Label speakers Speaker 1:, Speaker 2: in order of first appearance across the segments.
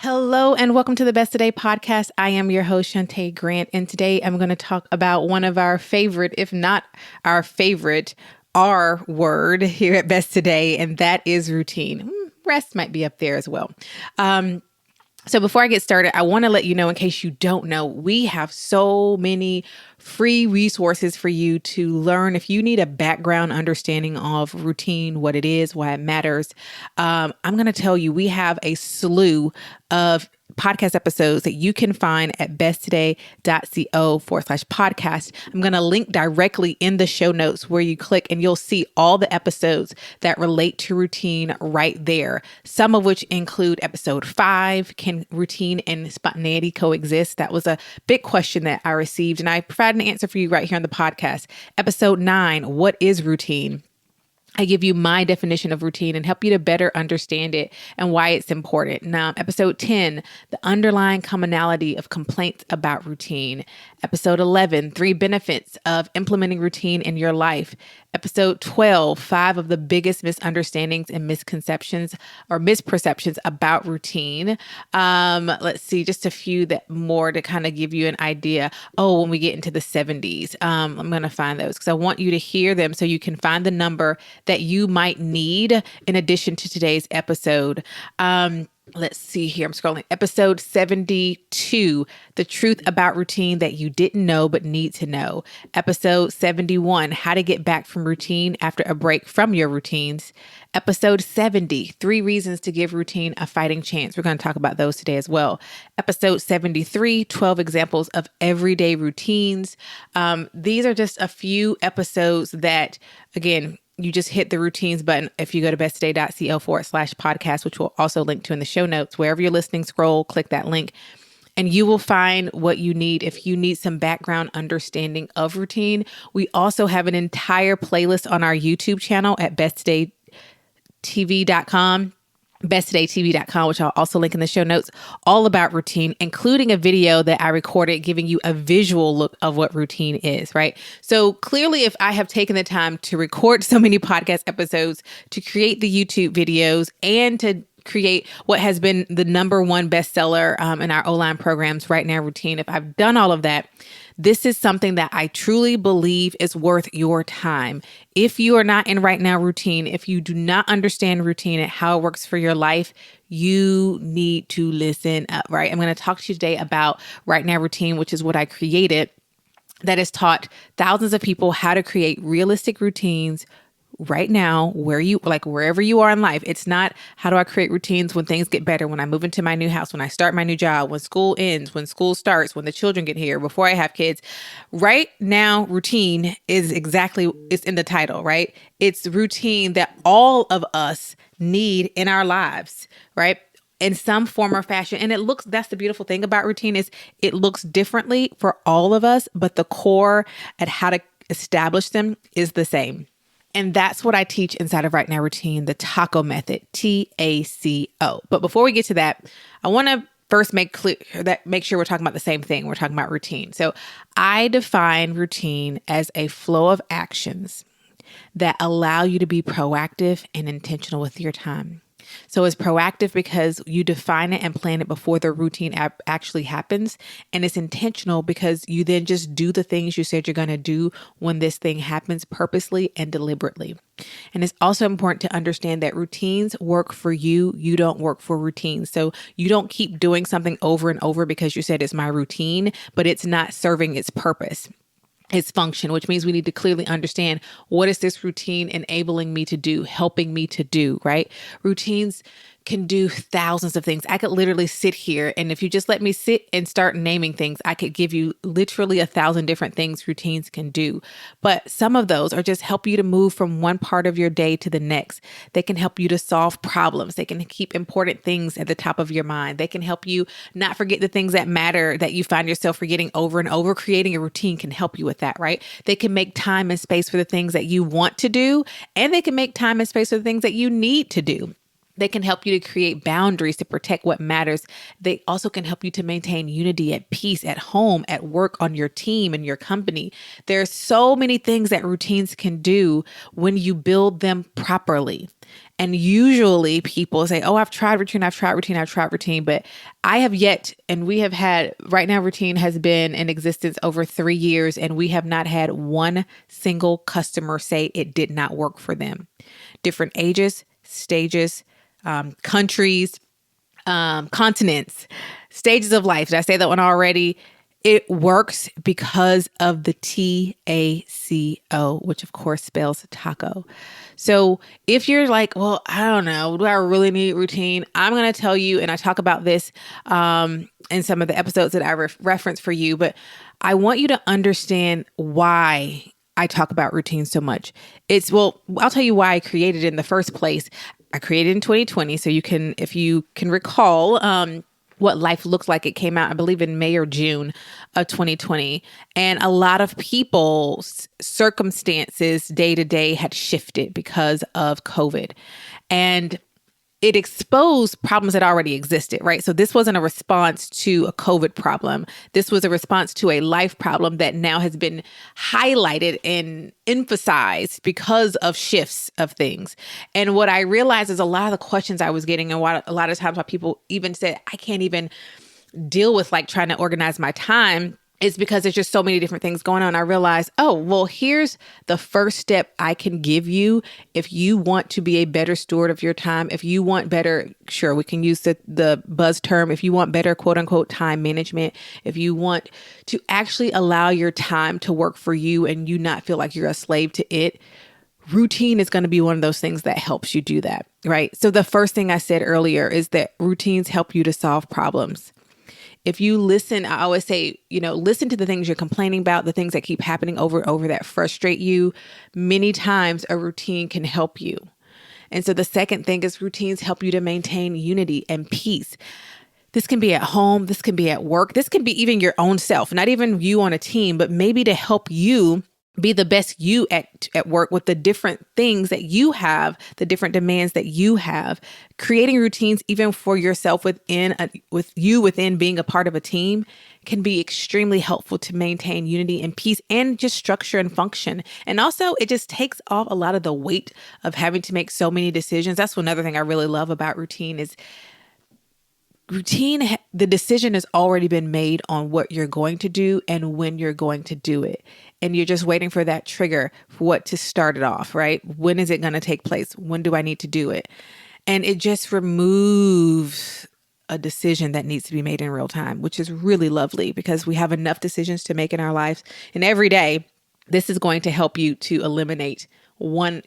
Speaker 1: Hello and welcome to the Best Today podcast. I am your host, Shantae Grant, and today I'm going to talk about one of our favorite, if not our favorite, R word here at Best Today, and that is routine. Rest might be up there as well. So before I get started, I want to let you know, in case you don't know, we have so many free resources for you to learn. If you need a background understanding of routine, what it is, why it matters, I'm going to tell you, we have a slew of podcast episodes that you can find at besttoday.co/podcast. I'm going to link directly in the show notes where you click and you'll see all the episodes that relate to routine right there. Some of which include episode 5, Can Routine and Spontaneity Coexist? That was a big question that I received, and I provide an answer for you right here on the podcast. Episode 9, What is Routine? I give you my definition of routine and help you to better understand it and why it's important. Now, episode 10, the underlying commonality of complaints about routine. Episode 11, 3 benefits of implementing routine in your life. Episode 12, 5 of the biggest misunderstandings and misconceptions or misperceptions about routine. Let's see, just a few that more to kind of give you an idea. Oh, when we get into the 70s, I'm going to find those because I want you to hear them so you can find the number that you might need in addition to today's episode. Let's see here. I'm scrolling. Episode 72, The Truth About Routine That You Didn't Know But Need to Know. Episode 71, How to Get Back from Routine After a Break from Your Routines. Episode 70, 3 Reasons to Give Routine a Fighting Chance. We're going to talk about those today as well. Episode 73, 12 Examples of Everyday Routines. These are just a few episodes that, again, you just hit the routines button if you go to besttoday.co/podcast, which we'll also link to in the show notes. Wherever you're listening, scroll, click that link, and you will find what you need. If you need some background understanding of routine, we also have an entire playlist on our YouTube channel at besttodaytv.com. besttodaytv.com, which I'll also link in the show notes, all about routine, including a video that I recorded giving you a visual look of what routine is, right? So clearly, if I have taken the time to record so many podcast episodes, to create the YouTube videos, and to create what has been the number one bestseller in our online programs, Right Now Routine, if I've done all of that, this is something that I truly believe is worth your time. If you are not in Right Now Routine, if you do not understand routine and how it works for your life, you need to listen up, right? I'm going to talk to you today about Right Now Routine, which is what I created, that has taught thousands of people how to create realistic routines right now, wherever you are in life. It's not how do I create routines when things get better, when I move into my new house, when I start my new job, when school ends, when school starts, when the children get here, before I have kids. Right now, routine is it's in the title, right? It's routine that all of us need in our lives, right? In some form or fashion. And that's the beautiful thing about routine is it looks differently for all of us, but the core at how to establish them is the same. And that's what I teach inside of Right Now Routine, the TACO method, TACO. But before we get to that, I want to first make sure we're talking about the same thing. We're talking about routine. So I define routine as a flow of actions that allow you to be proactive and intentional with your time. So it's proactive because you define it and plan it before the routine actually happens. And it's intentional because you then just do the things you said you're going to do when this thing happens purposely and deliberately. And it's also important to understand that routines work for you. You don't work for routines. So you don't keep doing something over and over because you said it's my routine, but it's not serving its purpose. Its function, which means we need to clearly understand what is this routine enabling me to do, helping me to do, right? Routines can do thousands of things. I could literally sit here, and if you just let me sit and start naming things, I could give you literally 1,000 different things routines can do. But some of those are just help you to move from one part of your day to the next. They can help you to solve problems. They can keep important things at the top of your mind. They can help you not forget the things that matter that you find yourself forgetting over and over. Creating a routine can help you with that, right? They can make time and space for the things that you want to do, and they can make time and space for the things that you need to do. They can help you to create boundaries to protect what matters. They also can help you to maintain unity at peace, at home, at work, on your team, and your company. There are so many things that routines can do when you build them properly. And usually people say, oh, I've tried routine. But I have yet, and we have had, right now routine has been in existence over 3 years, and we have not had one single customer say it did not work for them. Different ages, stages, countries, continents, stages of life. Did I say that one already? It works because of the TACO, which of course spells taco. So if you're like, well, I don't know, do I really need routine? I'm going to tell you, and I talk about this in some of the episodes that I reference for you, but I want you to understand why I talk about routine so much. I'll tell you why I created it in the first place. I created it in 2020. So if you can recall, what life looks like. It came out, I believe, in May or June of 2020. And a lot of people's circumstances day to day had shifted because of COVID. And it exposed problems that already existed, right? So this wasn't a response to a COVID problem. This was a response to a life problem that now has been highlighted and emphasized because of shifts of things. And what I realized is a lot of the questions I was getting, and a lot of times why people even said, I can't even deal with like trying to organize my time, is because there's just so many different things going on. I realized, oh, well, here's the first step I can give you if you want to be a better steward of your time. If you want better, sure, we can use the buzz term. If you want better, quote unquote, time management, if you want to actually allow your time to work for you and you not feel like you're a slave to it, routine is going to be one of those things that helps you do that, right? So the first thing I said earlier is that routines help you to solve problems. If you listen, I always say, listen to the things you're complaining about, the things that keep happening over and over that frustrate you. Many times a routine can help you. And so the second thing is routines help you to maintain unity and peace. This can be at home. This can be at work. This can be even your own self, not even you on a team, but maybe to help you be the best you at work with the different things that you have, the different demands that you have. Creating routines, even for yourself within being a part of a team, can be extremely helpful to maintain unity and peace and just structure and function. And also, it just takes off a lot of the weight of having to make so many decisions. That's another thing I really love about routine is routine, the decision has already been made on what you're going to do and when you're going to do it. And you're just waiting for that trigger for what to start it off, right? When is it going to take place? When do I need to do it? And it just removes a decision that needs to be made in real time, which is really lovely because we have enough decisions to make in our lives. And every day, this is going to help you to eliminate one,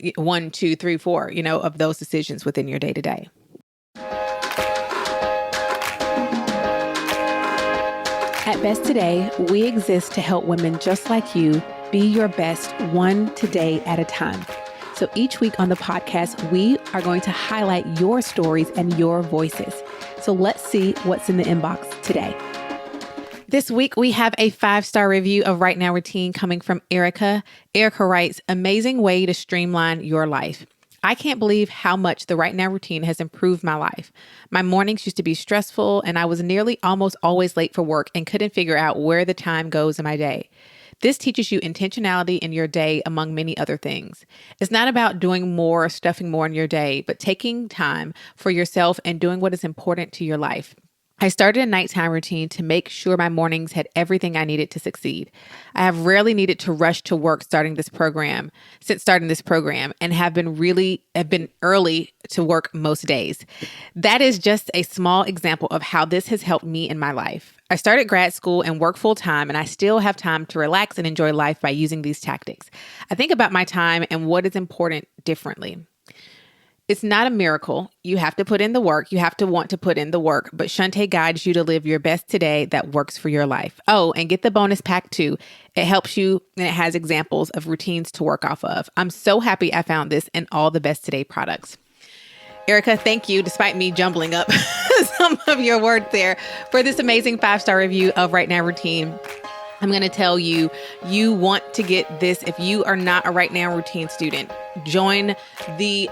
Speaker 1: two, three, four, of those decisions within your day to day. At Best Today, we exist to help women just like you be your best one today at a time. So each week on the podcast, we are going to highlight your stories and your voices. So let's see what's in the inbox today. This week, we have a 5-star review of Right Now Routine coming from Erica. Erica writes, amazing way to streamline your life. I can't believe how much the Right Now Routine has improved my life. My mornings used to be stressful and I was nearly almost always late for work and couldn't figure out where the time goes in my day. This teaches you intentionality in your day, among many other things. It's not about doing more or stuffing more in your day, but taking time for yourself and doing what is important to your life. I started a nighttime routine to make sure my mornings had everything I needed to succeed. I have rarely needed to rush to work since starting this program, and have been early to work most days. That is just a small example of how this has helped me in my life. I started grad school and work full time, and I still have time to relax and enjoy life by using these tactics. I think about my time and what is important differently. It's not a miracle. You have to put in the work. You have to want to put in the work, but Shante guides you to live your best today that works for your life. Oh, and get the bonus pack too. It helps you and it has examples of routines to work off of. I'm so happy I found this in all the Best Today products. Erica, thank you, despite me jumbling up some of your words there, for this amazing 5-star review of Right Now Routine. I'm going to tell you, you want to get this. If you are not a Right Now Routine student, join the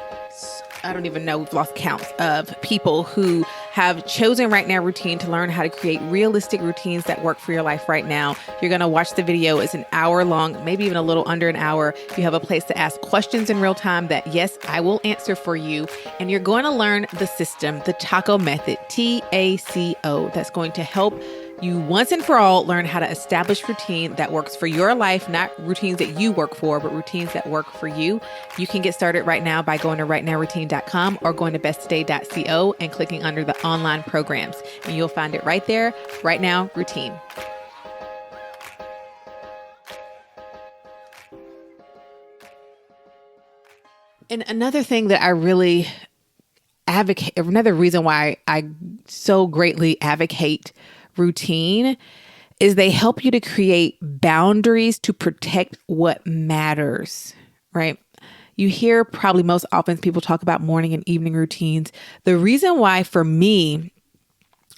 Speaker 1: I don't even know, we've lost counts of people who have chosen Right Now Routine to learn how to create realistic routines that work for your life right now. You're going to watch the video. It's an hour long, maybe even a little under an hour. You have a place to ask questions in real time that, yes, I will answer for you. And you're going to learn the system, the TACO method, TACO, that's going to help you once and for all learn how to establish routine that works for your life, not routines that you work for, but routines that work for you. You can get started right now by going to rightnowroutine.com or going to besttoday.co and clicking under the online programs. And you'll find it right there, Right Now Routine. And another thing that I really advocate, another reason why I so greatly advocate routine is they help you to create boundaries to protect what matters, right? You hear probably most often people talk about morning and evening routines. The reason why for me,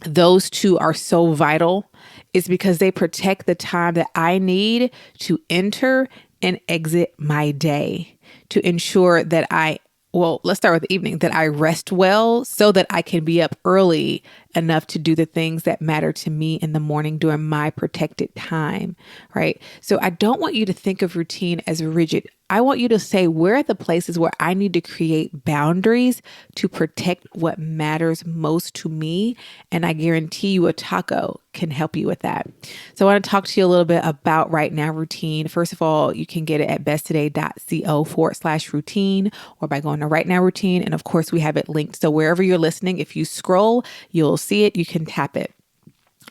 Speaker 1: those two are so vital is because they protect the time that I need to enter and exit my day to ensure that let's start with the evening, that I rest well so that I can be up early enough to do the things that matter to me in the morning during my protected time, right? So I don't want you to think of routine as rigid. I want you to say, where are the places where I need to create boundaries to protect what matters most to me? And I guarantee you a TACO can help you with that. So I want to talk to you a little bit about Right Now Routine. First of all, you can get it at besttoday.co/routine or by going to Right Now Routine. And of course, we have it linked. So wherever you're listening, if you scroll, you'll see it. You can tap it.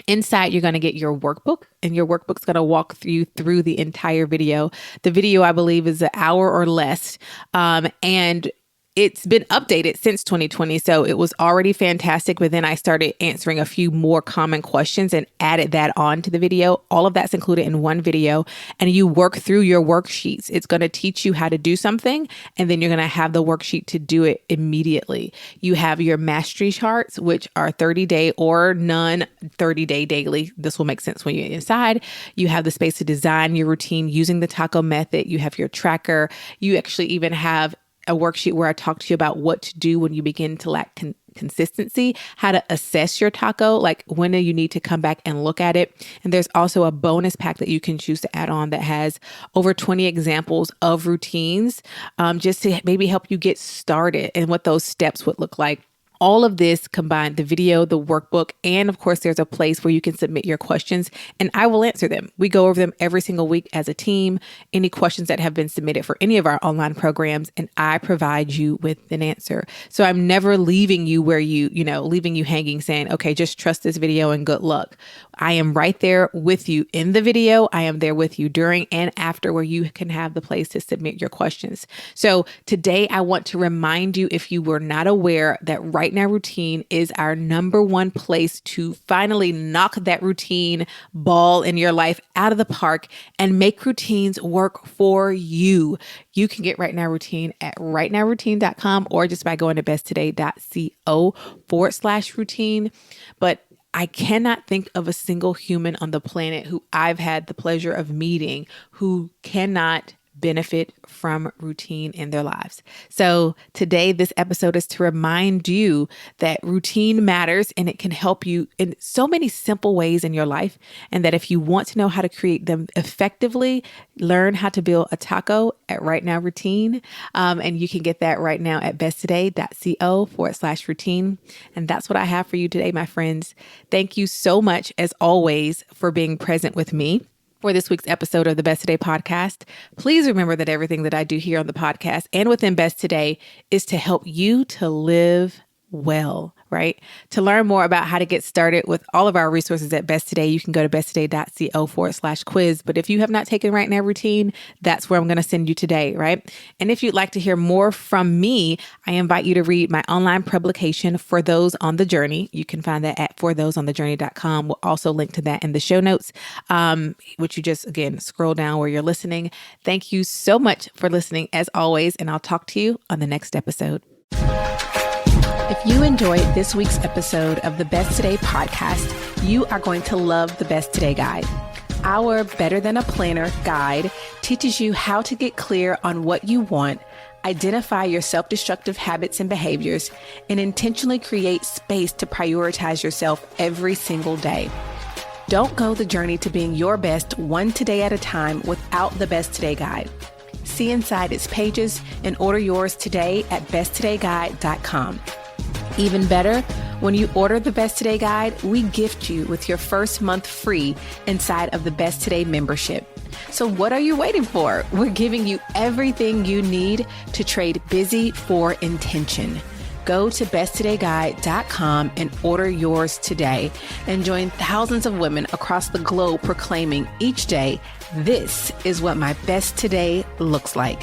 Speaker 1: Inside, you're going to get your workbook, and your workbook's going to walk you through the entire video. The video, I believe, is an hour or less. And it's been updated since 2020. So it was already fantastic. But then I started answering a few more common questions and added that on to the video. All of that's included in one video. And you work through your worksheets. It's going to teach you how to do something. And then you're going to have the worksheet to do it immediately. You have your mastery charts, which are 30-day or none 30-day daily. This will make sense when you're inside. You have the space to design your routine using the TACO method. You have your tracker. You actually even have a worksheet where I talk to you about what to do when you begin to lack consistency, how to assess your TACO, like when do you need to come back and look at it. And there's also a bonus pack that you can choose to add on that has over 20 examples of routines, just to maybe help you get started and what those steps would look like. All of this combined, the video, the workbook, and of course, there's a place where you can submit your questions and I will answer them. We go over them every single week as a team, any questions that have been submitted for any of our online programs, and I provide you with an answer. So I'm never leaving you where leaving you hanging saying, okay, just trust this video and good luck. I am right there with you in the video. I am there with you during and after where you can have the place to submit your questions. So today I want to remind you, if you were not aware, that Right Now Routine is our number one place to finally knock that routine ball in your life out of the park and make routines work for you. You can get Right Now Routine at rightnowroutine.com or just by going to besttoday.co/routine. But I cannot think of a single human on the planet who I've had the pleasure of meeting who cannot benefit from routine in their lives. So today, this episode is to remind you that routine matters and it can help you in so many simple ways in your life. And that if you want to know how to create them effectively, learn how to build a TACO at Right Now Routine. And you can get that right now at besttoday.co/routine. And that's what I have for you today, my friends. Thank you so much, as always, for being present with me for this week's episode of the Best Today podcast. Please remember that everything that I do here on the podcast and within Best Today is to help you to live well, right? To learn more about how to get started with all of our resources at Best Today, you can go to besttoday.co/quiz. But if you have not taken Right Now Routine, that's where I'm going to send you today, right? And if you'd like to hear more from me, I invite you to read my online publication, For Those on the Journey. You can find that at forthoseonthejourney.com. We'll also link to that in the show notes, which you just, again, scroll down where you're listening. Thank you so much for listening, as always, and I'll talk to you on the next episode. If you enjoyed this week's episode of the Best Today podcast, you are going to love the Best Today guide. Our Better Than a Planner guide teaches you how to get clear on what you want,
Speaker 2: Identify your self-destructive habits and behaviors and intentionally create space to prioritize yourself every single day. Don't go the journey to being your best one today at a time without the Best Today Guide. See inside its pages and order yours today at besttodayguide.com. Even better, when you order the Best Today Guide, we gift you with your first month free inside of the Best Today membership. So what are you waiting for? We're giving you everything you need to trade busy for intention. Go to besttodayguide.com and order yours today and join thousands of women across the globe proclaiming each day, this is what my best today looks like.